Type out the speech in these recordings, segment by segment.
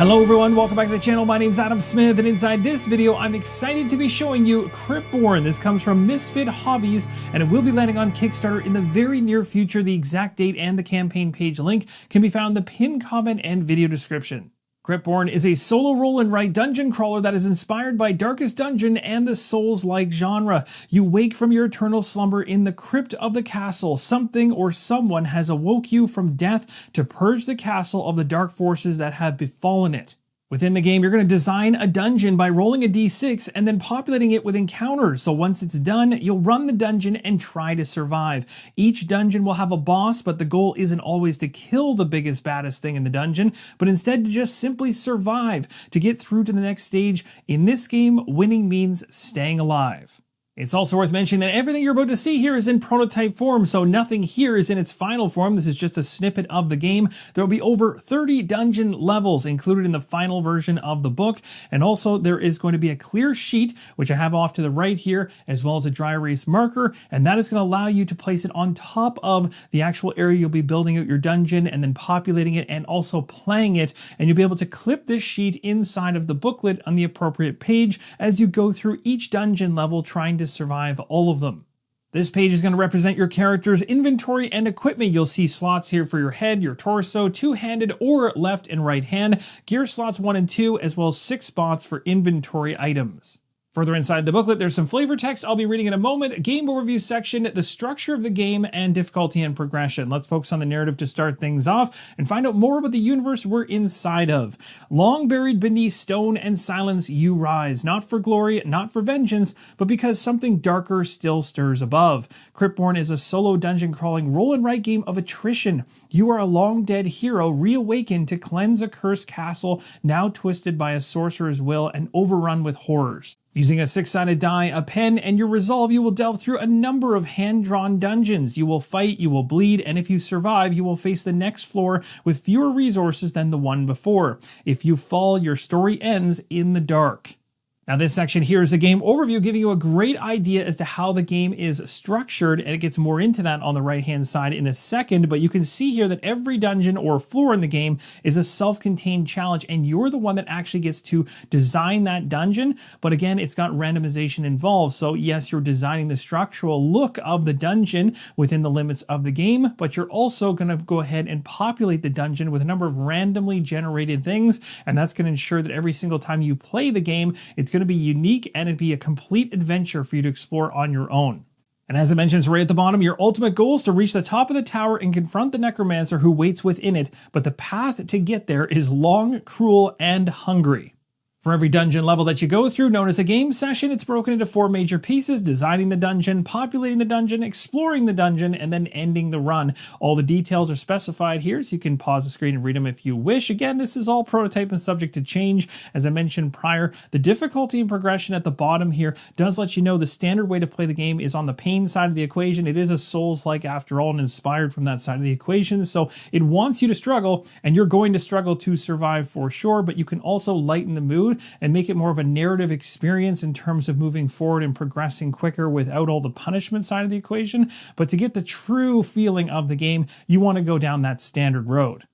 Hello everyone, welcome back to the channel. My name is Adam Smith, and inside this video I'm excited to be showing you Cryptborn. This comes from Misfit Hobbies, and it will be landing on Kickstarter in the very near future. The exact date and the campaign page link can be found in the pinned comment and video description. Cryptborn is a solo roll and write dungeon crawler that is inspired by Darkest Dungeon and the Souls-like genre. You wake from your eternal slumber in the crypt of the castle. Something or someone has awoke you from death to purge the castle of the dark forces that have befallen it. Within the game, you're going to design a dungeon by rolling a d6 and then populating it with encounters. So once it's done, you'll run the dungeon and try to survive. Each dungeon will have a boss, but the goal isn't always to kill the biggest, baddest thing in the dungeon, but instead to just simply survive. To get through to the next stage, in this game, winning means staying alive. It's also worth mentioning that everything you're about to see here is in prototype form, so nothing here is in its final form. This is just a snippet of the game. There will be over 30 dungeon levels included in the final version of the book, and also there is going to be a clear sheet, which I have off to the right here, as well as a dry erase marker, and that is going to allow you to place it on top of the actual area you'll be building out your dungeon and then populating it and also playing it, and you'll be able to clip this sheet inside of the booklet on the appropriate page as you go through each dungeon level trying to survive all of them. This page is going to represent your character's inventory and equipment. You'll see slots here for your head, your torso, two-handed or left and right hand, gear slots 1 and 2, as well as 6 spots for inventory items. Further inside the booklet, there's some flavor text I'll be reading in a moment, a game overview section, the structure of the game, and difficulty and progression. Let's focus on the narrative to start things off and find out more about the universe we're inside of. Long buried beneath stone and silence you rise, not for glory, not for vengeance, but because something darker still stirs above. Cryptborn is a solo dungeon crawling roll and write game of attrition. You are a long dead hero reawakened to cleanse a cursed castle now twisted by a sorcerer's will and overrun with horrors. Using a 6-sided die, a pen, and your resolve, you will delve through a number of hand-drawn dungeons. You will fight, you will bleed, and if you survive, you will face the next floor with fewer resources than the one before. If you fall, your story ends in the dark. Now this section here is a game overview giving you a great idea as to how the game is structured, and it gets more into that on the right hand side in a second, but you can see here that every dungeon or floor in the game is a self-contained challenge, and you're the one that actually gets to design that dungeon, but again, it's got randomization involved, so yes, you're designing the structural look of the dungeon within the limits of the game, but you're also going to go ahead and populate the dungeon with a number of randomly generated things, and that's going to ensure that every single time you play the game, it's going to be unique and it'd be a complete adventure for you to explore on your own. And as I mentioned, it's right at the bottom, your ultimate goal is to reach the top of the tower and confront the necromancer who waits within it, but the path to get there is long, cruel, and hungry. For every dungeon level that you go through, known as a game session, it's broken into 4 major pieces: designing the dungeon, populating the dungeon, exploring the dungeon, and then ending the run. All the details are specified here, so you can pause the screen and read them if you wish. Again, this is all prototype and subject to change. As I mentioned prior, the difficulty and progression at the bottom here does let you know the standard way to play the game is on the pain side of the equation. It is a Souls-like after all and inspired from that side of the equation, so it wants you to struggle, and you're going to struggle to survive for sure, but you can also lighten the mood and make it more of a narrative experience in terms of moving forward and progressing quicker without all the punishment side of the equation. But to get the true feeling of the game, you want to go down that standard road.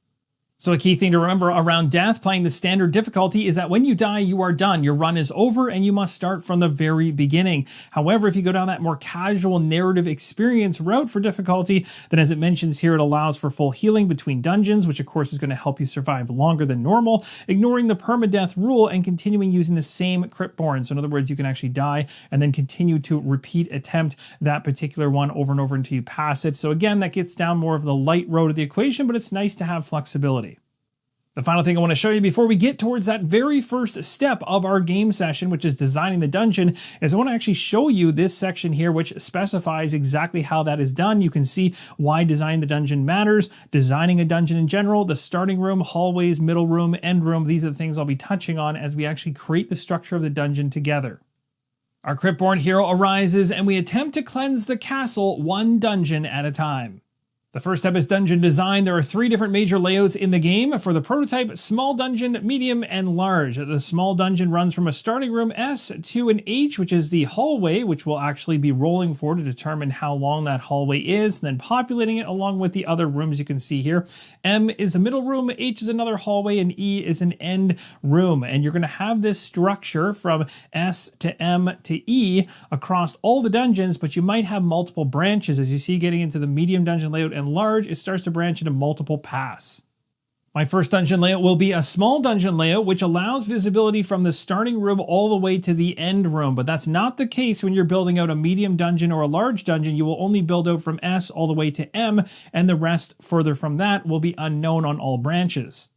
So a key thing to remember around death, playing the standard difficulty, is that when you die, you are done. Your run is over and you must start from the very beginning. However, if you go down that more casual narrative experience route for difficulty, then as it mentions here, it allows for full healing between dungeons, which of course is going to help you survive longer than normal, ignoring the permadeath rule and continuing using the same Cryptborn. So in other words, you can actually die and then continue to repeat attempt that particular one over and over until you pass it. So again, that gets down more of the light road of the equation, but it's nice to have flexibility. The final thing I want to show you before we get towards that very first step of our game session, which is designing the dungeon, is I want to actually show you this section here, which specifies exactly how that is done. You can see why designing the dungeon matters, designing a dungeon in general, the starting room, hallways, middle room, end room. These are the things I'll be touching on as we actually create the structure of the dungeon together. Our Cryptborn hero arises, and we attempt to cleanse the castle one dungeon at a time. The first step is dungeon design. There are 3 different major layouts in the game. For the prototype, small dungeon, medium, and large. The small dungeon runs from a starting room S to an H, which is the hallway, which we'll actually be rolling for to determine how long that hallway is, and then populating it along with the other rooms you can see here. M is the middle room, H is another hallway, and E is an end room. And you're going to have this structure from S to M to E across all the dungeons, but you might have multiple branches. As you see, getting into the medium dungeon layout and large, it starts to branch into multiple paths. My first dungeon layout will be a small dungeon layout, which allows visibility from the starting room all the way to the end room, but that's not the case when you're building out a medium dungeon or a large dungeon. You will only build out from S all the way to M, and the rest further from that will be unknown on all branches.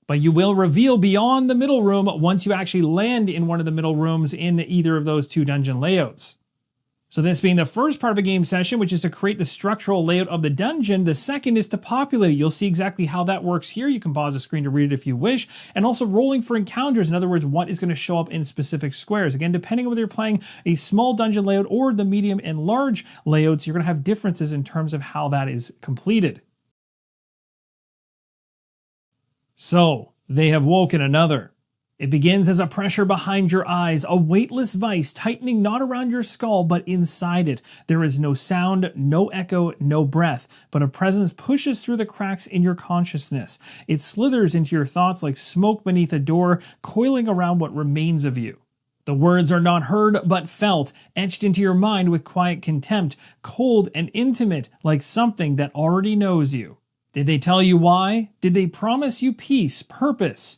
But you will reveal beyond the middle room once you actually land in one of the middle rooms in either of those 2 dungeon layouts. So this being the first part of a game session, which is to create the structural layout of the dungeon, the second is to populate it. You'll see exactly how that works here. You can pause the screen to read it if you wish. And also rolling for encounters. In other words, what is going to show up in specific squares. Again, depending on whether you're playing a small dungeon layout or the medium and large layouts, you're going to have differences in terms of how that is completed. So, they have woken another. It begins as a pressure behind your eyes, a weightless vice tightening not around your skull but inside it. There is no sound, no echo, no breath, but a presence pushes through the cracks in your consciousness. It slithers into your thoughts like smoke beneath a door, coiling around what remains of you. The words are not heard but felt, etched into your mind with quiet contempt, cold and intimate like something that already knows you. Did they tell you why? Did they promise you peace, purpose?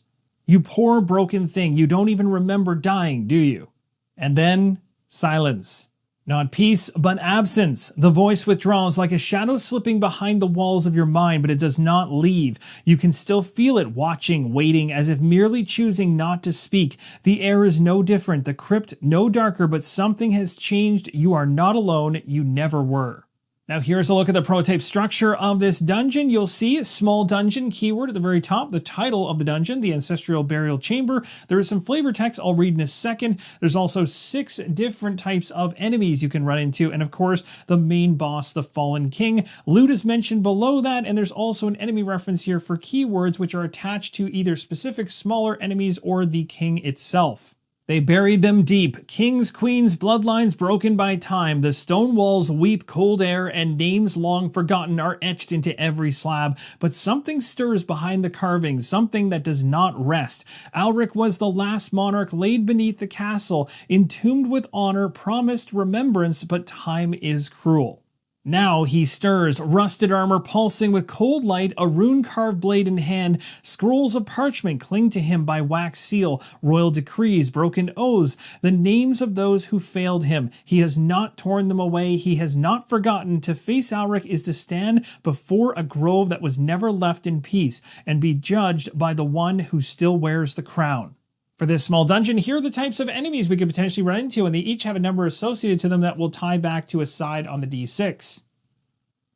You poor broken thing, you don't even remember dying, do you? And then, silence. Not peace, but absence. The voice withdraws like a shadow slipping behind the walls of your mind, but it does not leave. You can still feel it, watching, waiting, as if merely choosing not to speak. The air is no different, the crypt no darker, but something has changed. You are not alone, you never were. Now here's a look at the prototype structure of this dungeon. You'll see small dungeon keyword at the very top, the title of the dungeon, the Ancestral Burial Chamber. There is some flavor text I'll read in a second. There's also 6 different types of enemies you can run into, and of course the main boss, the Fallen King. Loot is mentioned below that, and there's also an enemy reference here for keywords which are attached to either specific smaller enemies or the king itself. They buried them deep, kings, queens, bloodlines broken by time. The stone walls weep cold air, and names long forgotten are etched into every slab. But something stirs behind the carving, something that does not rest. Alric was the last monarch laid beneath the castle, entombed with honor, promised remembrance, but time is cruel. Now he stirs, rusted armor pulsing with cold light, a rune-carved blade in hand. Scrolls of parchment cling to him by wax seal, royal decrees, broken oaths, the names of those who failed him. He has not torn them away, he has not forgotten. To face Alric is to stand before a grove that was never left in peace, and be judged by the one who still wears the crown. For this small dungeon, here are the types of enemies we could potentially run into, and they each have a number associated to them that will tie back to a side on the D6.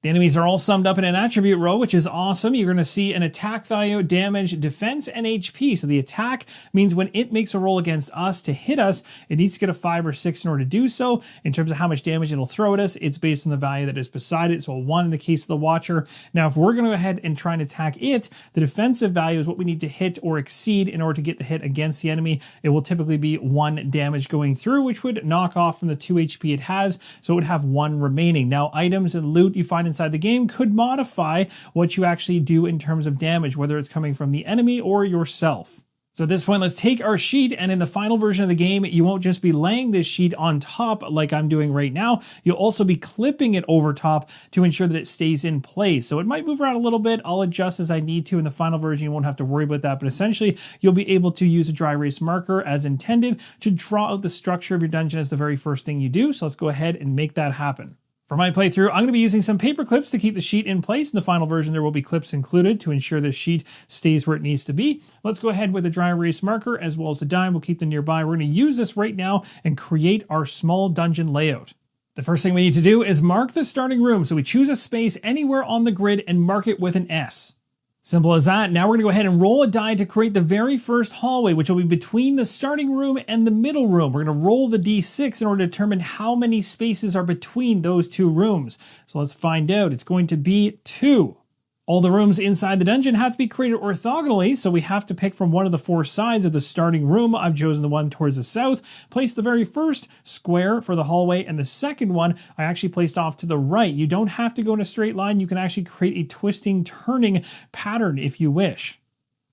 The enemies are all summed up in an attribute row, which is awesome. You're going to see an attack value, damage, defense, and HP. So the attack means when it makes a roll against us to hit us, it needs to get a 5 or 6 in order to do so. In terms of how much damage it'll throw at us, it's based on the value that is beside it. So a 1 in the case of the Watcher. Now, if we're going to go ahead and try and attack it, the defensive value is what we need to hit or exceed in order to get the hit against the enemy. It will typically be 1 damage going through, which would knock off from the 2 HP it has. So it would have 1 remaining. Now, items and loot you find inside the game could modify what you actually do in terms of damage, whether it's coming from the enemy or yourself. So at this point, let's take our sheet, and in the final version of the game, you won't just be laying this sheet on top like I'm doing right now, you'll also be clipping it over top to ensure that it stays in place. So it might move around a little bit, I'll adjust as I need to. In the final version, you won't have to worry about that, but essentially, you'll be able to use a dry erase marker as intended to draw out the structure of your dungeon as the very first thing you do. So let's go ahead and make that happen. For my playthrough, I'm going to be using some paper clips to keep the sheet in place. In the final version, there will be clips included to ensure the sheet stays where it needs to be. Let's go ahead with a dry erase marker as well as a dime. We'll keep them nearby. We're going to use this right now and create our small dungeon layout. The first thing we need to do is mark the starting room. So we choose a space anywhere on the grid and mark it with an S. Simple as that. Now we're going to go ahead and roll a die to create the very first hallway, which will be between the starting room and the middle room. We're going to roll the d6 in order to determine how many spaces are between those two rooms. So let's find out. It's going to be 2. All the rooms inside the dungeon have to be created orthogonally, so we have to pick from one of the 4 sides of the starting room. I've chosen the one towards the south, placed the very first square for the hallway, and the second one I actually placed off to the right. You don't have to go in a straight line. You can actually create a twisting, turning pattern if you wish.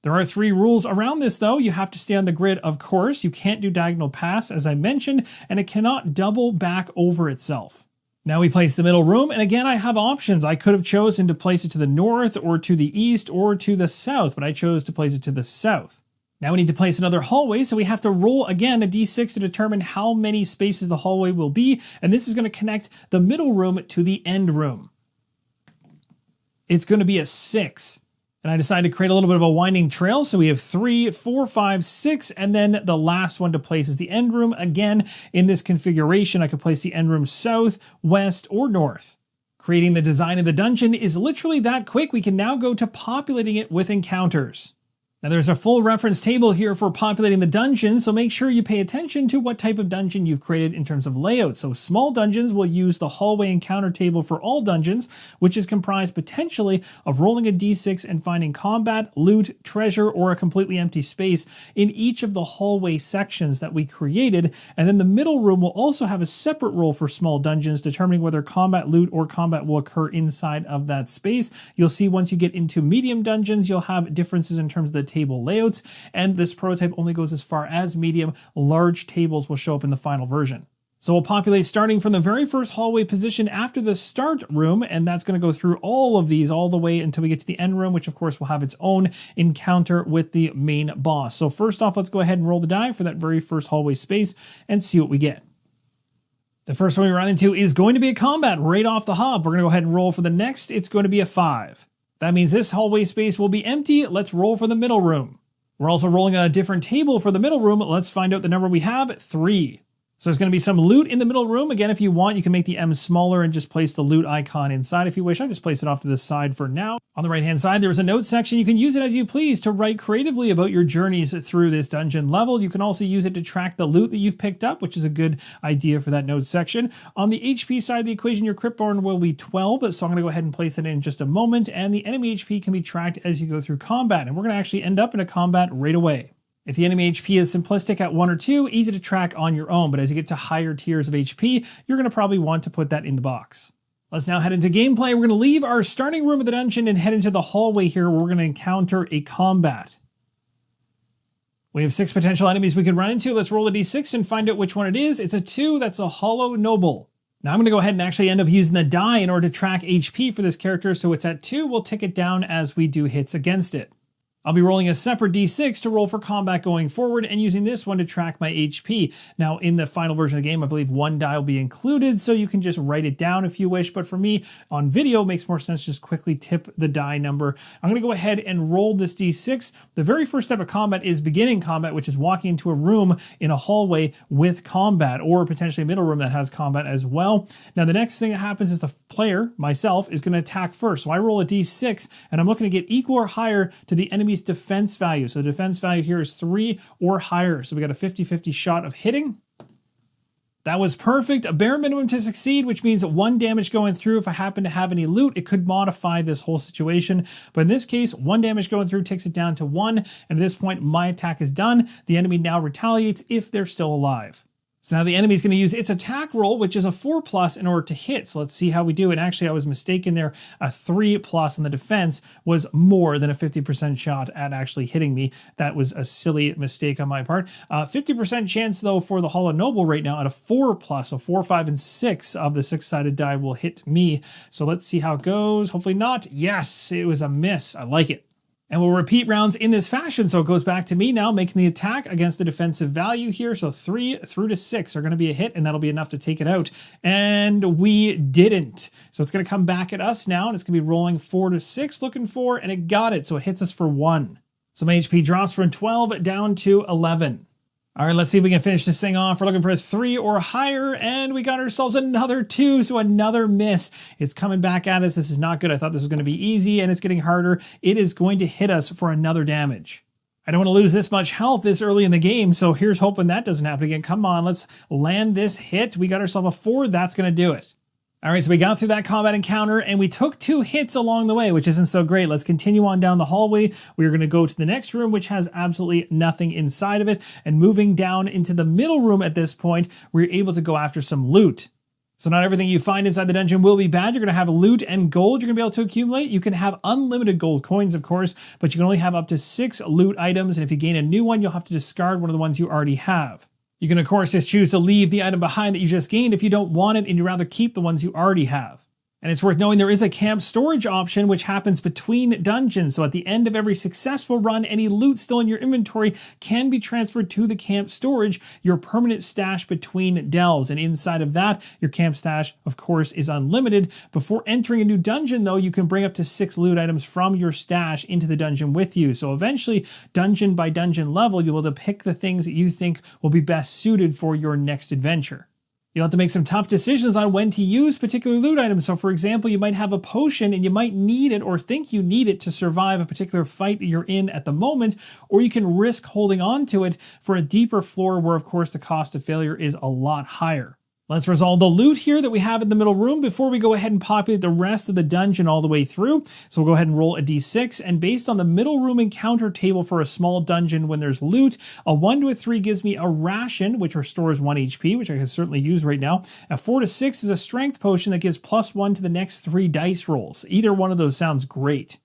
There are 3 rules around this, though. You have to stay on the grid, of course. You can't do diagonal paths, as I mentioned, and it cannot double back over itself. Now we place the middle room, and again I have options. I could have chosen to place it to the north or to the east or to the south, but I chose to place it to the south. Now we need to place another hallway, so we have to roll again a d6 to determine how many spaces the hallway will be, and this is going to connect the middle room to the end room. It's going to be a 6. And I decided to create a little bit of a winding trail. So we have 3, 4, 5, 6, and then the last one to place is the end room. Again, in this configuration, I could place the end room south, west, or north. Creating the design of the dungeon is literally that quick. We can now go to populating it with encounters. Now there's a full reference table here for populating the dungeon, so make sure you pay attention to what type of dungeon you've created in terms of layout. So small dungeons will use the hallway encounter table for all dungeons, which is comprised potentially of rolling a d6 and finding combat, loot, treasure, or a completely empty space in each of the hallway sections that we created. And then the middle room will also have a separate roll for small dungeons, determining whether combat, loot, or combat will occur inside of that space. You'll see once you get into medium dungeons, you'll have differences in terms of the table layouts, and this prototype only goes as far as medium. Large tables will show up in the final version. So we'll populate starting from the very first hallway position after the start room, and that's going to go through all of these all the way until we get to the end room, which of course will have its own encounter with the main boss. So first off, let's go ahead and roll the die for that very first hallway space and see what we get. The first one we run into is going to be a combat right off the hop. We're going to go ahead and roll for the next. It's going to be a 5. That means this hallway space will be empty. Let's roll for the middle room. We're also rolling a different table for the middle room. Let's find out the number we have, 3. So there's going to be some loot in the middle room. Again, if you want, you can make the M smaller and just place the loot icon inside if you wish. I just place it off to the side for now. On the right-hand side, there's a notes section. You can use it as you please to write creatively about your journeys through this dungeon level. You can also use it to track the loot that you've picked up, which is a good idea for that notes section. On the HP side of the equation, your Cryptborn will be 12, so I'm going to go ahead and place it in just a moment, and the enemy HP can be tracked as you go through combat, and we're going to actually end up in a combat right away. If the enemy HP is simplistic at 1 or 2, easy to track on your own, but as you get to higher tiers of HP, you're going to probably want to put that in the box. Let's now head into gameplay. We're going to leave our starting room of the dungeon and head into the hallway here where we're going to encounter a combat. We have 6 potential enemies we could run into. Let's roll a d6 and find out which one it is. It's a 2. That's a hollow noble. Now I'm going to go ahead and actually end up using the die in order to track HP for this character, so it's at 2. We'll tick it down as we do hits against it. I'll be rolling a separate d6 to roll for combat going forward and using this one to track my HP. Now, in the final version of the game, I believe 1 die will be included, so you can just write it down if you wish. But for me, on video, it makes more sense to just quickly tip the die number. I'm going to go ahead and roll this d6. The very first step of combat is beginning combat, which is walking into a room in a hallway with combat, or potentially a middle room that has combat as well. Now, the next thing that happens is the player, myself, is going to attack first. So I roll a d6, and I'm looking to get equal or higher to the enemy's defense value. So the defense value here is 3 or higher. So we got a 50-50 shot of hitting. That was perfect. A bare minimum to succeed, which means 1 damage going through. If I happen to have any loot, it could modify this whole situation. But in this case, 1 damage going through takes it down to 1. And at this point, my attack is done. The enemy now retaliates if they're still alive. So now the enemy is going to use its attack roll, which is a 4+ in order to hit. So let's see how we do. And actually, I was mistaken there. A 3+ in the defense was more than a 50% shot at actually hitting me. That was a silly mistake on my part. 50% chance, though, for the Hollow Noble right now at a 4+. So 4, 5, and 6 of the 6-sided die will hit me. So let's see how it goes. Hopefully not. Yes, it was a miss. I like it. And we'll repeat rounds in this fashion, so it goes back to me now making the attack against the defensive value here. So 3 through to 6 are going to be a hit, and that'll be enough to take it out. And we didn't. So it's going to come back at us now, and it's going to be rolling 4 to 6 looking for, and it got it. So it hits us for 1. So my HP drops from 12 down to 11. All right, let's see if we can finish this thing off. We're looking for a 3 or higher, and we got ourselves another 2, so another miss. It's coming back at us. This is not good. I thought this was going to be easy, and it's getting harder. It is going to hit us for another damage. I don't want to lose this much health this early in the game, so here's hoping that doesn't happen again. Come on, let's land this hit. We got ourselves a 4. That's going to do it. All right, so we got through that combat encounter, and we took 2 hits along the way, which isn't so great. Let's continue on down the hallway. We're going to go to the next room, which has absolutely nothing inside of it. And moving down into the middle room at this point, we're able to go after some loot. So not everything you find inside the dungeon will be bad. You're going to have loot and gold you're going to be able to accumulate. You can have unlimited gold coins, of course, but you can only have up to 6 loot items. And if you gain a new one, you'll have to discard one of the ones you already have. You can, of course, just choose to leave the item behind that you just gained if you don't want it and you'd rather keep the ones you already have. And it's worth knowing there is a camp storage option which happens between dungeons. So at the end of every successful run, any loot still in your inventory can be transferred to the camp storage, your permanent stash between delves. And inside of that, your camp stash, of course, is unlimited. Before entering a new dungeon, though, you can bring up to 6 loot items from your stash into the dungeon with you. So eventually, dungeon by dungeon level, you'll be able to pick the things that you think will be best suited for your next adventure. You'll have to make some tough decisions on when to use particular loot items. So for example, you might have a potion and you might need it or think you need it to survive a particular fight that you're in at the moment, or you can risk holding on to it for a deeper floor where, of course, the cost of failure is a lot higher. Let's resolve the loot here that we have in the middle room before we go ahead and populate the rest of the dungeon all the way through. So we'll go ahead and roll a d6, and based on the middle room encounter table for a small dungeon when there's loot, a 1 to a 3 gives me a ration, which restores 1 HP, which I can certainly use right now. A 4 to 6 is a strength potion that gives +1 to the next 3 dice rolls. Either one of those sounds great.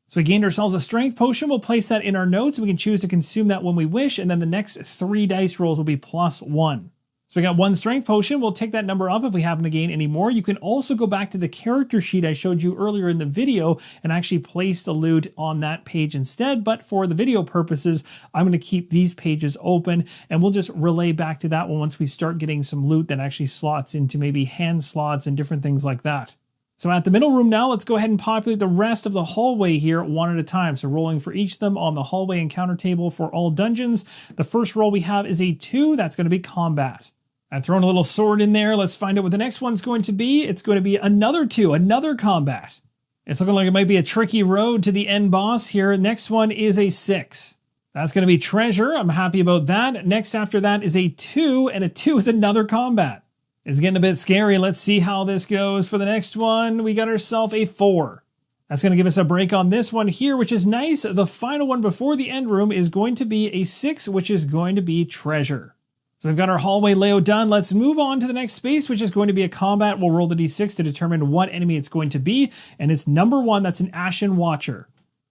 So we gained ourselves a strength potion. We'll place that in our notes. We can choose to consume that when we wish, and then the next 3 dice rolls will be +1. So we got 1 strength potion. We'll take that number up if we happen to gain any more. You can also go back to the character sheet I showed you earlier in the video and actually place the loot on that page instead. But for the video purposes, I'm going to keep these pages open, and we'll just relay back to that one once we start getting some loot that actually slots into maybe hand slots and different things like that. So at the middle room now, let's go ahead and populate the rest of the hallway here one at a time. So rolling for each of them on the hallway encounter table for all dungeons. The first roll we have is a 2. That's going to be combat. I've thrown a little sword in there. Let's find out what the next one's going to be. It's going to be another 2, another combat. It's looking like it might be a tricky road to the end boss here. Next one is a 6. That's going to be treasure. I'm happy about that. Next after that is a 2, and a 2 is another combat. It's getting a bit scary. Let's see how this goes. For the next one, we got ourselves a 4. That's going to give us a break on this one here, which is nice. The final one before the end room is going to be a 6, which is going to be treasure. So we've got our hallway layout done. Let's move on to the next space, which is going to be a combat. We'll roll the d6 to determine what enemy it's going to be. And it's number 1. That's an Ashen Watcher.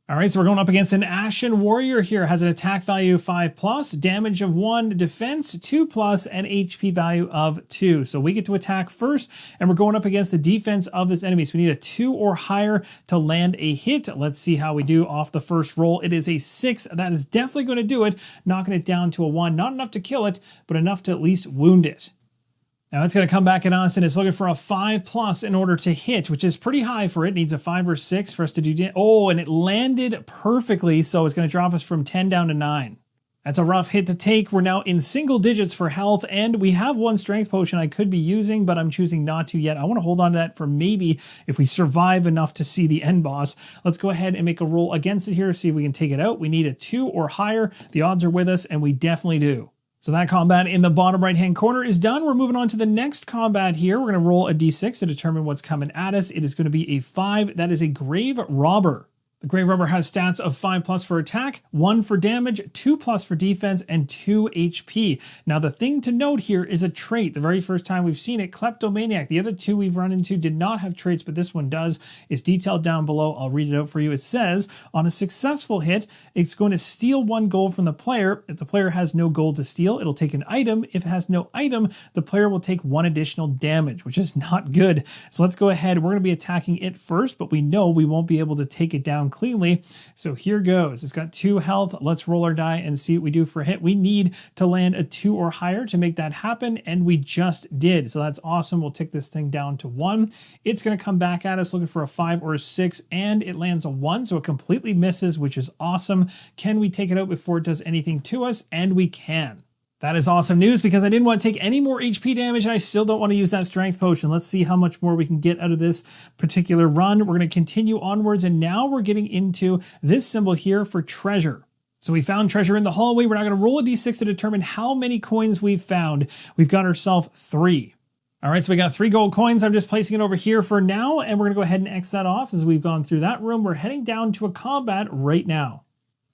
All right, so we're going up against an Ashen Warrior here. Has an attack value of 5+, damage of 1, defense 2+, and HP value of 2. So we get to attack first, and we're going up against the defense of this enemy. So we need a 2 or higher to land a hit. Let's see how we do off the first roll. It is a 6. That is definitely going to do it, knocking it down to a 1. Not enough to kill it, but enough to at least wound it. Now it's going to come back at us, and it's looking for a 5+ in order to hit, which is pretty high for it. It needs a 5 or 6 for us to do. Oh, and it landed perfectly, so it's going to drop us from 10 down to 9. That's a rough hit to take. We're now in single digits for health, and we have 1 strength potion I could be using, but I'm choosing not to yet. I want to hold on to that for maybe if we survive enough to see the end boss. Let's go ahead and make a roll against it here, see if we can take it out. We need a 2 or higher. The odds are with us, and we definitely do. So that combat in the bottom right-hand corner is done. We're moving on to the next combat here. We're going to roll a d6 to determine what's coming at us. It is going to be a 5. That is a Grave Robber. The Grave Robber has stats of 5+ for attack, 1 for damage, 2+ for defense, and 2 HP. Now the thing to note here is a trait. The very first time we've seen it, Kleptomaniac. The other 2 we've run into did not have traits, but this one does. It's detailed down below. I'll read it out for you. It says, on a successful hit, it's going to steal 1 gold from the player. If the player has no gold to steal, it'll take an item. If it has no item, the player will take 1 additional damage, which is not good. So let's go ahead. We're going to be attacking it first, but we know we won't be able to take it down cleanly. So here goes. It's got 2 health. Let's roll our die and see what we do for a hit. We need to land a 2 or higher to make that happen, and we just did. So that's awesome. We'll tick this thing down to 1. It's going to come back at us looking for a 5 or a 6, and it lands a 1, so it completely misses, which is awesome. Can we take it out before it does anything to us? And we can. That is awesome news because I didn't want to take any more HP damage, and I still don't want to use that strength potion. Let's see how much more we can get out of this particular run. We're going to continue onwards, and now we're getting into this symbol here for treasure. So we found treasure in the hallway. We're now going to roll a d6 to determine how many coins we've found. We've got ourselves 3. All right, so we got 3 gold coins. I'm just placing it over here for now, and we're going to go ahead and X that off as we've gone through that room. We're heading down to a combat right now.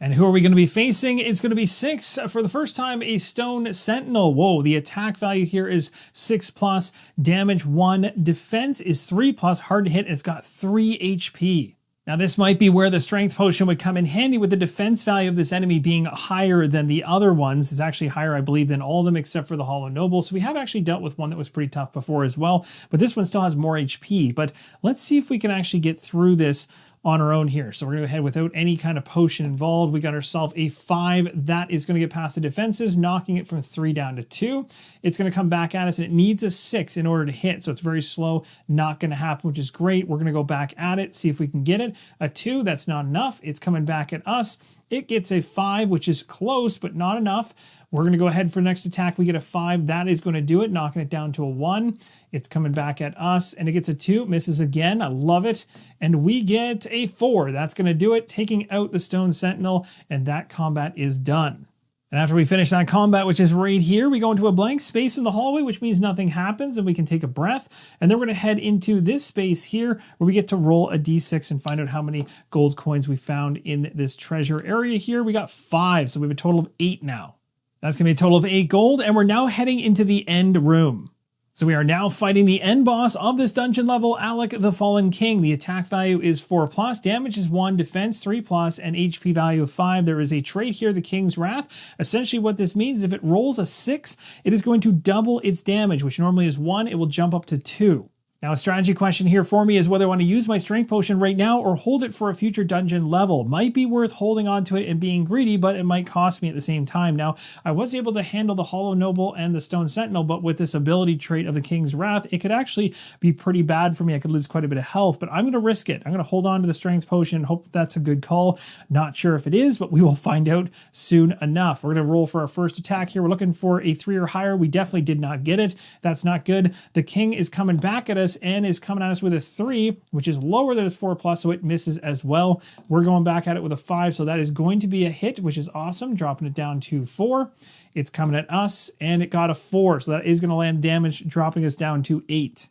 And who are we going to be facing? It's going to be 6. For the first time, a Stone Sentinel. Whoa, the attack value here is 6+, damage 1, defense is 3+, hard to hit, and it's got 3 HP. Now this might be where the strength potion would come in handy, with the defense value of this enemy being higher than the other ones. It's actually higher, I believe, than all of them except for the Hollow Noble. So we have actually dealt with one that was pretty tough before as well, but this one still has more HP. But let's see if we can actually get through this on our own here. So we're going to go ahead without any kind of potion involved. We got ourselves a 5. That is going to get past the defenses, knocking it from 3 down to 2. It's going to come back at us, and it needs a 6 in order to hit. So it's very slow, not going to happen, which is great. We're going to go back at it, see if we can get it. A 2, that's not enough. It's coming back at us. It gets a 5, which is close, but not enough. We're going to go ahead for the next attack. We get a 5. That is going to do it, knocking it down to a 1. It's coming back at us, and it gets a 2. Misses again. I love it. And we get a 4. That's going to do it, taking out the Stone Sentinel, and that combat is done. And after we finish that combat, which is right here, we go into a blank space in the hallway, which means nothing happens, and we can take a breath. And then we're going to head into this space here, where we get to roll a d6 and find out how many gold coins we found in this treasure area here. We got 5, so we have a total of 8 now. That's going to be a total of 8 gold, and we're now heading into the end room. So we are now fighting the end boss of this dungeon level, Alec the Fallen King. The attack value is 4+, damage is 1, defense 3+, and HP value of 5. There is a trait here, the King's Wrath. Essentially what this means is if it rolls a 6, it is going to double its damage, which normally is 1. It will jump up to 2. Now, a strategy question here for me is whether I want to use my strength potion right now or hold it for a future dungeon level. Might be worth holding on to it and being greedy, but it might cost me at the same time. Now, I was able to handle the Hollow Noble and the Stone Sentinel, but with this ability trait of the King's Wrath, it could actually be pretty bad for me. I could lose quite a bit of health, but I'm going to risk it. I'm going to hold on to the strength potion and hope that's a good call. Not sure if it is, but we will find out soon enough. We're going to roll for our first attack here. We're looking for a 3 or higher. We definitely did not get it. That's not good. The King is coming back at us and is coming at us with a 3, which is lower than its 4+, so it misses as well. We're going back at it with a 5, so that is going to be a hit, which is awesome, dropping it down to 4. It's coming at us, and it got a 4, so that is going to land damage, dropping us down to 8.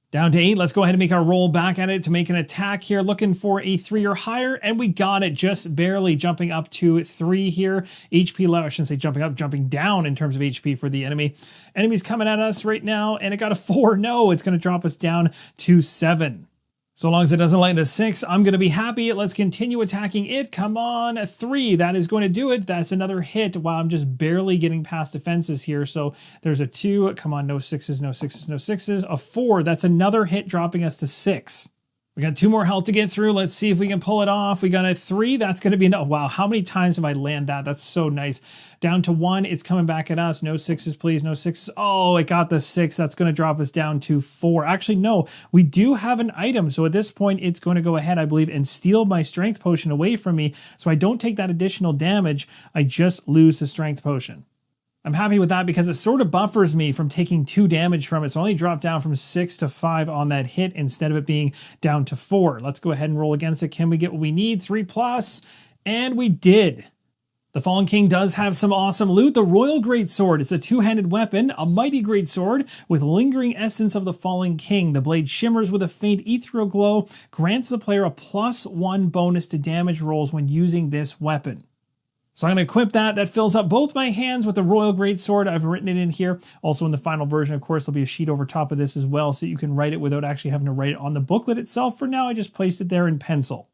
Down to 8, let's go ahead and make our roll back at it to make an attack here, looking for a 3 or higher, and we got it, just barely jumping up to 3 here. HP level, I shouldn't say jumping up, jumping down in terms of HP for the enemy. Enemy's coming at us right now, and it got a 4. No, it's going to drop us down to 7. So long as it doesn't land a 6, I'm going to be happy. Let's continue attacking it. Come on, a 3. That is going to do it. That's another hit. Wow, I'm just barely getting past defenses here. So there's a 2. Come on, no 6s, no 6s, no 6s. A 4. That's another hit, dropping us to 6. We got 2 more health to get through. Let's see if we can pull it off. We got a 3. That's going to be enough. Wow, how many times have I landed that? That's so nice. Down to 1. It's coming back at us. No 6s, please. No 6s. Oh, it got the 6. That's going to drop us down to 4. Actually, no. We do have an item. So at this point, it's going to go ahead, I believe, and steal my strength potion away from me. So I don't take that additional damage. I just lose the strength potion. I'm happy with that because it sort of buffers me from taking 2 damage from it. So I only dropped down from 6 to 5 on that hit instead of it being down to 4. Let's go ahead and roll against it. Can we get what we need? 3+. And we did. The Fallen King does have some awesome loot. The Royal Greatsword. It's a 2-handed weapon, a mighty greatsword with lingering essence of the Fallen King. The blade shimmers with a faint ethereal glow, grants the player a +1 bonus to damage rolls when using this weapon. So I'm going to equip that. That fills up both my hands with the Royal Greatsword. I've written it in here. Also in the final version, of course, there'll be a sheet over top of this as well, so you can write it without actually having to write it on the booklet itself. For now, I just placed it there in pencil.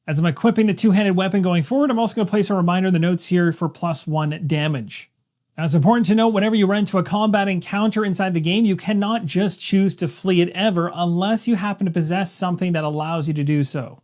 As I'm equipping the 2-handed weapon going forward, I'm also going to place a reminder in the notes here for +1 damage. Now, it's important to note whenever you run into a combat encounter inside the game, you cannot just choose to flee it ever unless you happen to possess something that allows you to do so.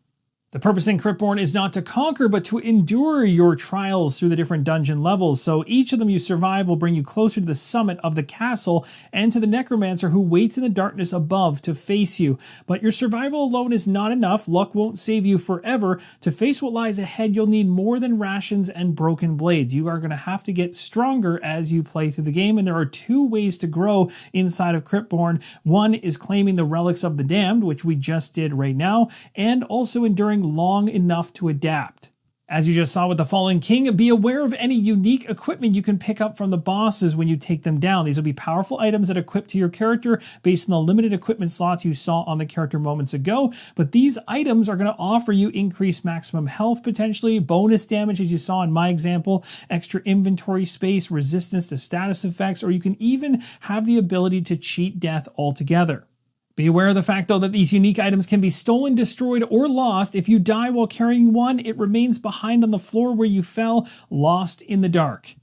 The purpose in Cryptborn is not to conquer, but to endure your trials through the different dungeon levels. So each of them you survive will bring you closer to the summit of the castle and to the necromancer who waits in the darkness above to face you. But your survival alone is not enough. Luck won't save you forever. To face what lies ahead, you'll need more than rations and broken blades. You are going to have to get stronger as you play through the game, and there are two ways to grow inside of Cryptborn. One is claiming the relics of the damned, which we just did right now, and also enduring long enough to adapt. As you just saw with the Fallen King, be aware of any unique equipment you can pick up from the bosses when you take them down. These will be powerful items that equip to your character based on the limited equipment slots you saw on the character moments ago, but these items are going to offer you increased maximum health potentially, bonus damage as you saw in my example, extra inventory space, resistance to status effects, or you can even have the ability to cheat death altogether. Be aware of the fact, though, that these unique items can be stolen, destroyed, or lost. If you die while carrying one, it remains behind on the floor where you fell, lost in the dark.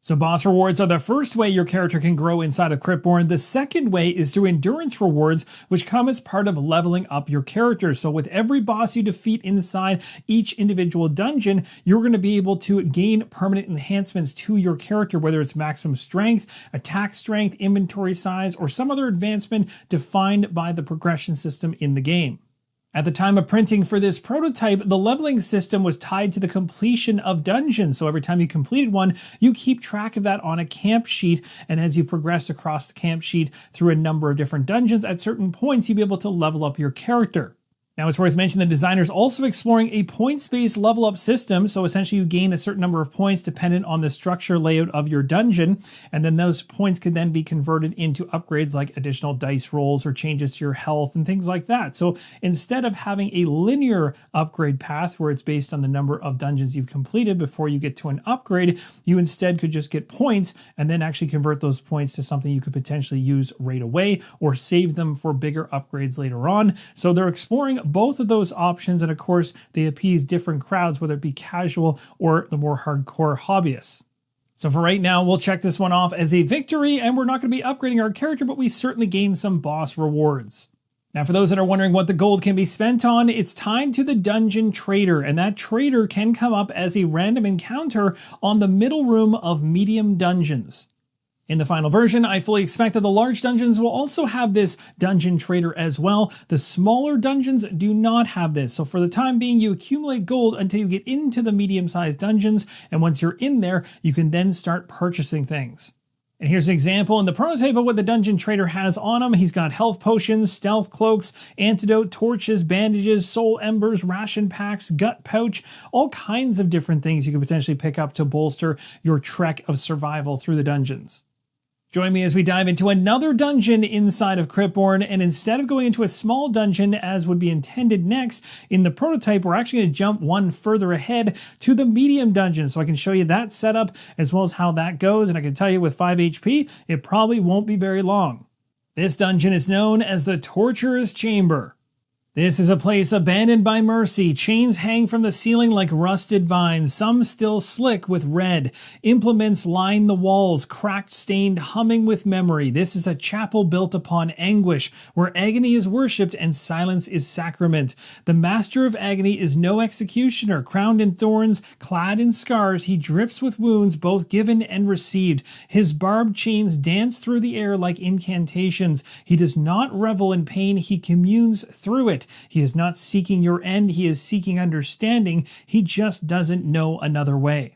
So boss rewards are the first way your character can grow inside of Cryptborn. The second way is through endurance rewards, which come as part of leveling up your character. So with every boss you defeat inside each individual dungeon, you're going to be able to gain permanent enhancements to your character, whether it's maximum strength, attack strength, inventory size, or some other advancement defined by the progression system in the game. At the time of printing for this prototype, the leveling system was tied to the completion of dungeons. So every time you completed one, you keep track of that on a camp sheet. And as you progressed across the camp sheet through a number of different dungeons, at certain points, you'll be able to level up your character. Now, it's worth mentioning the designer's also exploring a points-based level-up system, so essentially you gain a certain number of points dependent on the structure layout of your dungeon, and then those points can then be converted into upgrades like additional dice rolls or changes to your health and things like that. So instead of having a linear upgrade path where it's based on the number of dungeons you've completed before you get to an upgrade, you instead could just get points and then actually convert those points to something you could potentially use right away or save them for bigger upgrades later on. So they're exploring both of those options, and of course they appease different crowds, whether it be casual or the more hardcore hobbyists. So for right now, we'll check this one off as a victory, and we're not going to be upgrading our character, but we certainly gain some boss rewards. Now, for those that are wondering what the gold can be spent on, it's tied to the dungeon trader, and that trader can come up as a random encounter on the middle room of medium dungeons. In the final version, I fully expect that the large dungeons will also have this dungeon trader as well. The smaller dungeons do not have this. So for the time being, you accumulate gold until you get into the medium-sized dungeons. And once you're in there, you can then start purchasing things. And here's an example in the prototype of what the dungeon trader has on him. He's got health potions, stealth cloaks, antidote, torches, bandages, soul embers, ration packs, gut pouch, all kinds of different things you could potentially pick up to bolster your trek of survival through the dungeons. Join me as we dive into another dungeon inside of Cryptborn, and instead of going into a small dungeon as would be intended next, in the prototype we're actually going to jump one further ahead to the medium dungeon, so I can show you that setup as well as how that goes, and I can tell you with 5 HP, it probably won't be very long. This dungeon is known as the Torturous Chamber. This is a place abandoned by mercy. Chains hang from the ceiling like rusted vines, some still slick with red. Implements line the walls, cracked, stained, humming with memory. This is a chapel built upon anguish, where agony is worshipped and silence is sacrament. The master of agony is no executioner. Crowned in thorns, clad in scars, he drips with wounds both given and received. His barbed chains dance through the air like incantations. He does not revel in pain, he communes through it. He is not seeking your end, he is seeking understanding. He just doesn't know another way.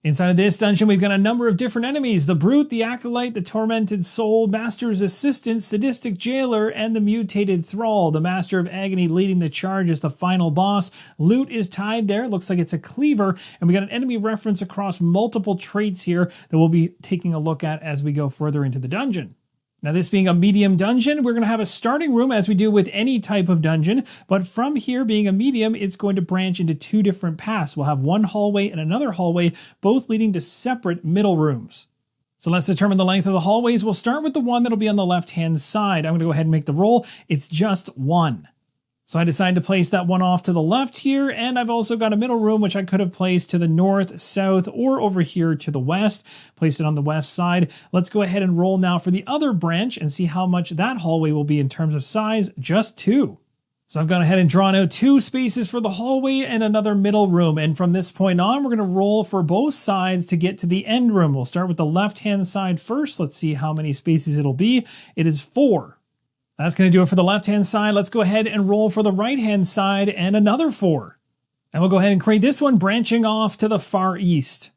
Inside of this dungeon, we've got a number of different enemies. The Brute, the Acolyte, the Tormented Soul, Master's Assistant, Sadistic Jailer, and the Mutated Thrall. The Master of Agony leading the charge as the final boss. Loot is tied there. It looks like it's a cleaver. And we got an enemy reference across multiple traits here that we'll be taking a look at as we go further into the dungeon. Now, this being a medium dungeon, we're going to have a starting room as we do with any type of dungeon, but from here being a medium, it's going to branch into two different paths. We'll have one hallway and another hallway, both leading to separate middle rooms. So let's determine the length of the hallways. We'll start with the one that'll be on the left-hand side. I'm going to go ahead and make the roll. It's just one. So I decided to place that one off to the left here, and I've also got a middle room which I could have placed to the north, south, or over here to the west. Place it on the west side. Let's go ahead and roll now for the other branch and see how much that hallway will be in terms of size. Just two. So I've gone ahead and drawn out 2 spaces for the hallway and another middle room. And from this point on, we're going to roll for both sides to get to the end room. We'll start with the left-hand side first. Let's see how many spaces it'll be. It is 4. That's going to do it for the left-hand side. Let's go ahead and roll for the right-hand side and another 4. And we'll go ahead and create this one branching off to the far east.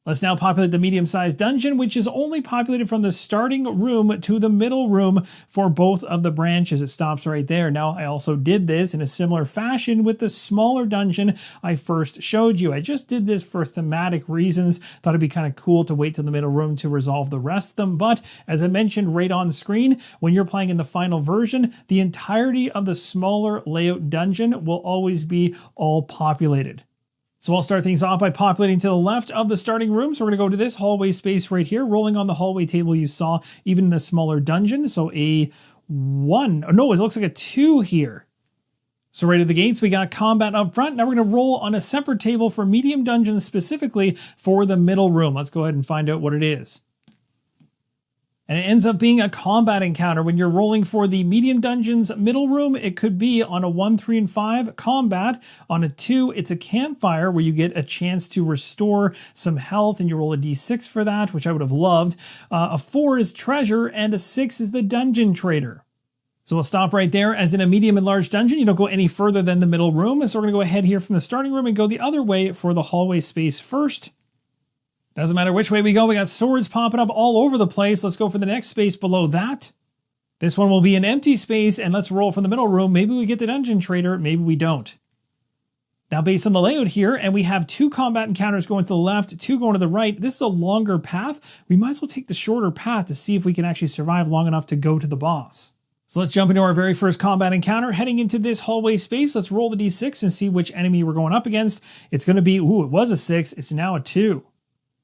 Let's now populate the medium-sized dungeon, which is only populated from the starting room to the middle room for both of the branches. It stops right there. Now, I also did this in a similar fashion with the smaller dungeon I first showed you. I just did this for thematic reasons. Thought it'd be kind of cool to wait till the middle room to resolve the rest of them. But as I mentioned right on screen, when you're playing in the final version, the entirety of the smaller layout dungeon will always be all populated. So I'll start things off by populating to the left of the starting room. So we're going to go to this hallway space right here, rolling on the hallway table you saw, even in the smaller dungeon. So a 1, oh no, it looks like a 2 here. So right at the gates, we got combat up front. Now we're going to roll on a separate table for medium dungeons specifically for the middle room. Let's go ahead and find out what it is. And it ends up being a combat encounter. When you're rolling for the medium dungeon's middle room, it could be on a 1, 3, and 5 combat. On a 2, it's a campfire where you get a chance to restore some health and you roll a d6 for that, which I would have loved. A 4 is treasure and a 6 is the dungeon trader. So we'll stop right there. As in a medium and large dungeon, you don't go any further than the middle room. So we're going to go ahead here from the starting room and go the other way for the hallway space first. Doesn't matter which way we go, we got swords popping up all over the place. Let's go for the next space below that. This one will be an empty space, and let's roll from the middle room. Maybe we get the dungeon trader, maybe we don't. Now, based on the layout here, and we have 2 combat encounters going to the left, 2 going to the right. This is a longer path. We might as well take the shorter path to see if we can actually survive long enough to go to the boss. So let's jump into our very first combat encounter. Heading into this hallway space, let's roll the d6 and see which enemy we're going up against. It's going to be, ooh, it was a 6. It's now a 2.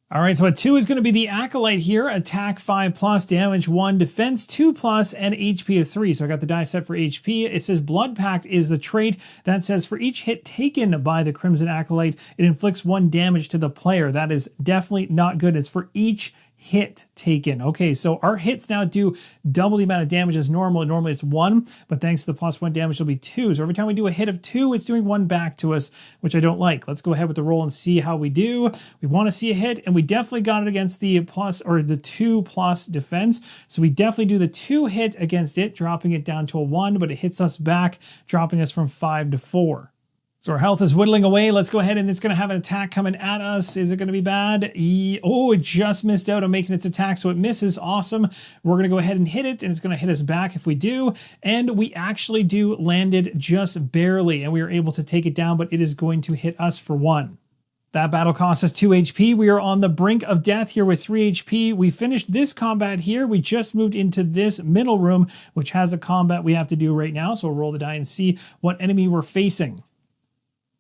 All right, so a 2 is going to be the Acolyte here. Attack 5+, damage 1, defense 2+, and HP of 3. So I got the die set for HP. It says Blood Pact is the trait that says for each hit taken by the Crimson Acolyte, it inflicts 1 damage to the player. That is definitely not good. It's for each hit taken. Okay, so our hits now do double the amount of damage as normal. Normally it's 1, but thanks to the +1 damage, it'll be 2. So every time we do a hit of 2, it's doing 1 back to us, which I don't like. Let's go ahead with the roll and see how we do. We want to see a hit, and we definitely got it against the plus, or the 2+ defense. So we definitely do the 2 hit against it, dropping it down to a 1, but it hits us back, dropping us from 5 to 4. So our health is whittling away. Let's go ahead, and it's going to have an attack coming at us. Is it going to be bad? Oh, it just missed out on making its attack, so it misses. Awesome. We're going to go ahead and hit it, and it's going to hit us back if we do. And we actually do landed just barely, and we are able to take it down, but it is going to hit us for 1. That battle cost us 2 HP. We are on the brink of death here with 3 HP. We finished this combat here. We just moved into this middle room, which has a combat we have to do right now. So we'll roll the die and see what enemy we're facing.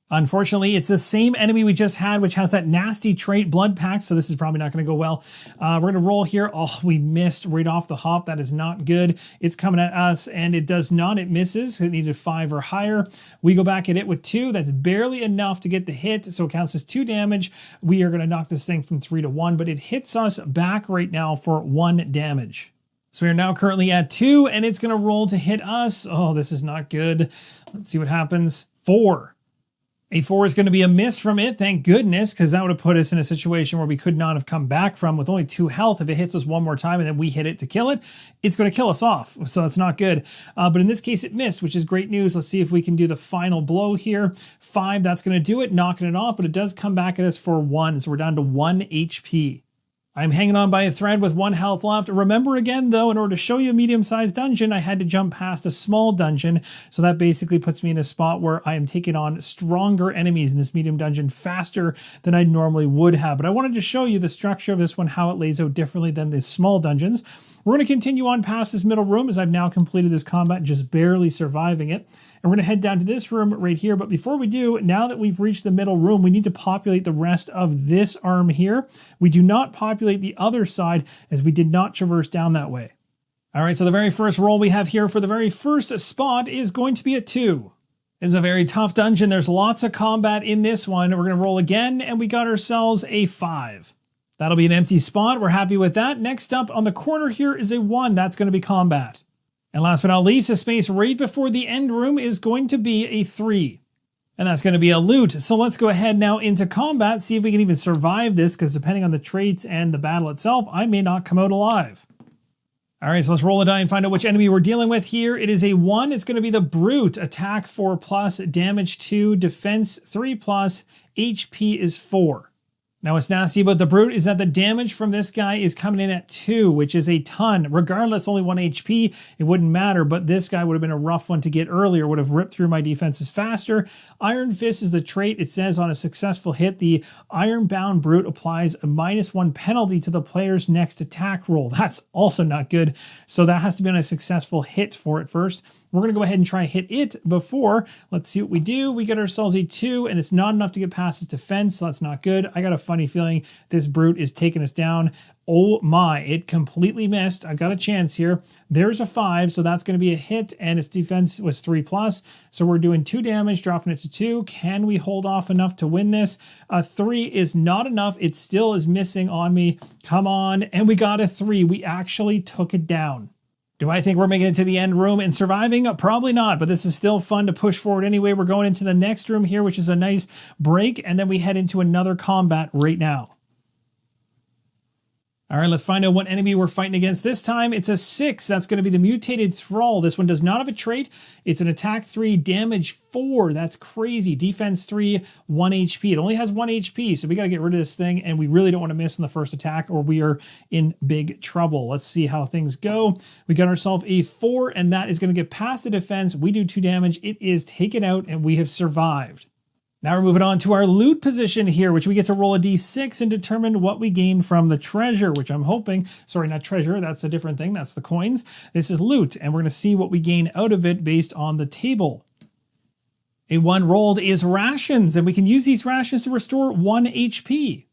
Unfortunately, it's the same enemy we just had, which has that nasty trait, Blood Pact, so this is probably not going to go well. We're going to roll here. Oh, we missed right off the hop. That is not good. It's coming at us, and it does not. It misses. It needed 5 or higher. We go back at it with 2. That's barely enough to get the hit, so it counts as 2 damage. We are going to knock this thing from 3 to 1, but it hits us back right now for 1 damage. So we are now currently at 2, and it's going to roll to hit us. Oh, this is not good. Let's see what happens. 4. A 4 is going to be a miss from it, thank goodness, because that would have put us in a situation where we could not have come back from with only 2 health. If it hits us one more time and then we hit it to kill it, it's going to kill us off, so that's not good. But in this case, it missed, which is great news. Let's see if we can do the final blow here. 5, that's going to do it, knocking it off, but it does come back at us for 1, so we're down to 1 HP. I'm hanging on by a thread with 1 health left. Remember again, though, in order to show you a medium-sized dungeon, I had to jump past a small dungeon. So that basically puts me in a spot where I am taking on stronger enemies in this medium dungeon faster than I normally would have. But I wanted to show you the structure of this one, how it lays out differently than the small dungeons. We're going to continue on past this middle room as I've now completed this combat, just barely surviving it. And we're going to head down to this room right here. But before we do, now that we've reached the middle room, we need to populate the rest of this arm here. We do not populate the other side as we did not traverse down that way. All right, so the very first roll we have here for the very first spot is going to be a 2. It's a very tough dungeon. There's lots of combat in this one. We're going to roll again, and we got ourselves a 5. That'll be an empty spot. We're happy with that. Next up on the corner here is a 1. That's going to be combat. And last but not least, a space right before the end room is going to be a 3. And that's going to be a loot. So let's go ahead now into combat, see if we can even survive this, because depending on the traits and the battle itself, I may not come out alive. All right, so let's roll a die and find out which enemy we're dealing with here. It is a 1. It's going to be the Brute. Attack 4+, damage 2, defense 3+, HP is 4. Now, what's nasty about the Brute is that the damage from this guy is coming in at 2, which is a ton. Regardless, only 1 HP, it wouldn't matter, but this guy would have been a rough one to get earlier, would have ripped through my defenses faster. Iron Fist is the trait. It says on a successful hit, the Iron-bound Brute applies a -1 penalty to the player's next attack roll. That's also not good, so that has to be on a successful hit for it first. We're going to go ahead and try hit it before. Let's see what we do. We get ourselves a 2, and it's not enough to get past its defense, so that's not good. I got a funny feeling this Brute is taking us down. Oh my, it completely missed. I got a chance here. There's a 5, so that's going to be a hit, and its defense was 3+. So we're doing 2 damage, dropping it to 2. Can we hold off enough to win this? A 3 is not enough. It still is missing on me. Come on, and we got a 3. We actually took it down. Do I think we're making it to the end room and surviving? Probably not, but this is still fun to push forward anyway. We're going into the next room here, which is a nice break, and then we head into another combat right now. All right, let's find out what enemy we're fighting against this time. It's a 6. That's going to be the Mutated Thrall. This one does not have a trait. It's an attack 3, damage 4. That's crazy. Defense 3, 1 HP. It only has 1 HP, so we got to get rid of this thing, and we really don't want to miss in the first attack, or we are in big trouble. Let's see how things go. We got ourselves a 4, and that is going to get past the defense. We do 2 damage. It is taken out, and we have survived. Now we're moving on to our loot position here, which we get to roll a d6 and determine what we gain from the treasure, which I'm hoping, sorry, not treasure, that's a different thing, that's the coins. This is loot, and we're going to see what we gain out of it based on the table. A 1 rolled is rations, and we can use these rations to restore 1 HP.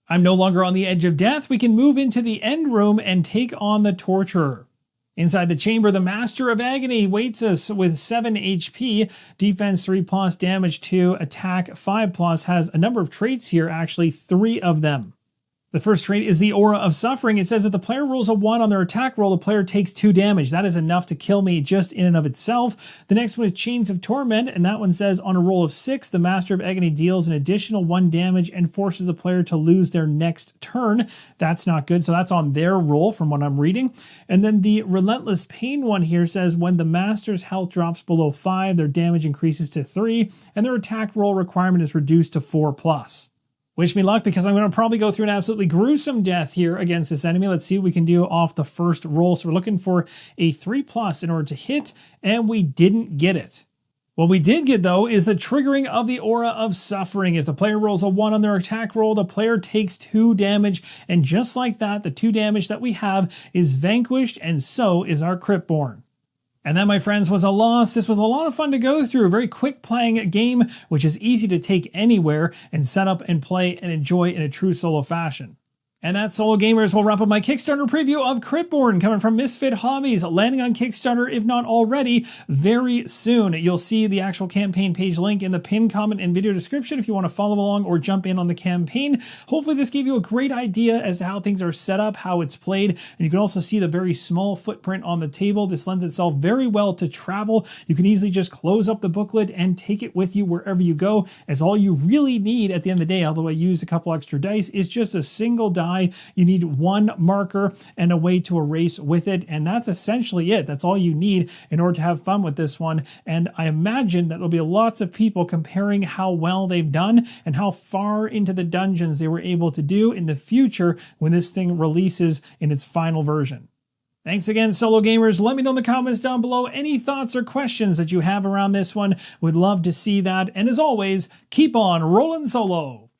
I'm no longer on the edge of death. We can move into the end room and take on the torturer. Inside the chamber, the Master of Agony waits us with 7 HP, defense 3+, damage 2, attack 5+, has a number of traits here, actually 3 of them. The first trait is the Aura of Suffering. It says that the player rolls a 1 on their attack roll, the player takes 2 damage. That is enough to kill me just in and of itself. The next one is Chains of Torment, and that one says on a roll of 6, the Master of Agony deals an additional 1 damage and forces the player to lose their next turn. That's not good, so that's on their roll from what I'm reading. And then the Relentless Pain one here says when the Master's health drops below 5, their damage increases to 3, and their attack roll requirement is reduced to 4+. Wish me luck, because I'm going to probably go through an absolutely gruesome death here against this enemy. Let's see what we can do off the first roll. So we're looking for a 3+ in order to hit, and we didn't get it. What we did get, though, is the triggering of the Aura of Suffering. If the player rolls a 1 on their attack roll, the player takes 2 damage, and just like that, the 2 damage that we have is vanquished, and so is our Cryptborn. And that, my friends, was a loss. This was a lot of fun to go through. A very quick playing game, which is easy to take anywhere and set up and play and enjoy in a true solo fashion. And that, solo gamers, will wrap up my Kickstarter preview of Cryptborn, coming from Misfit Hobbies, landing on Kickstarter, if not already, very soon. You'll see the actual campaign page link in the pinned comment and video description if you want to follow along or jump in on the campaign. Hopefully this gave you a great idea as to how things are set up, how it's played, and you can also see the very small footprint on the table. This lends itself very well to travel. You can easily just close up the booklet and take it with you wherever you go, as all you really need at the end of the day, although I use a couple extra dice, is just a single die. You need 1 marker and a way to erase with it, and that's essentially it. That's all you need in order to have fun with this one, and I imagine that there'll be lots of people comparing how well they've done and how far into the dungeons they were able to do in the future when this thing releases in its final version. Thanks again, solo gamers. Let me know in the comments down below any thoughts or questions that you have around this one. Would love to see that, and as always, keep on rolling solo.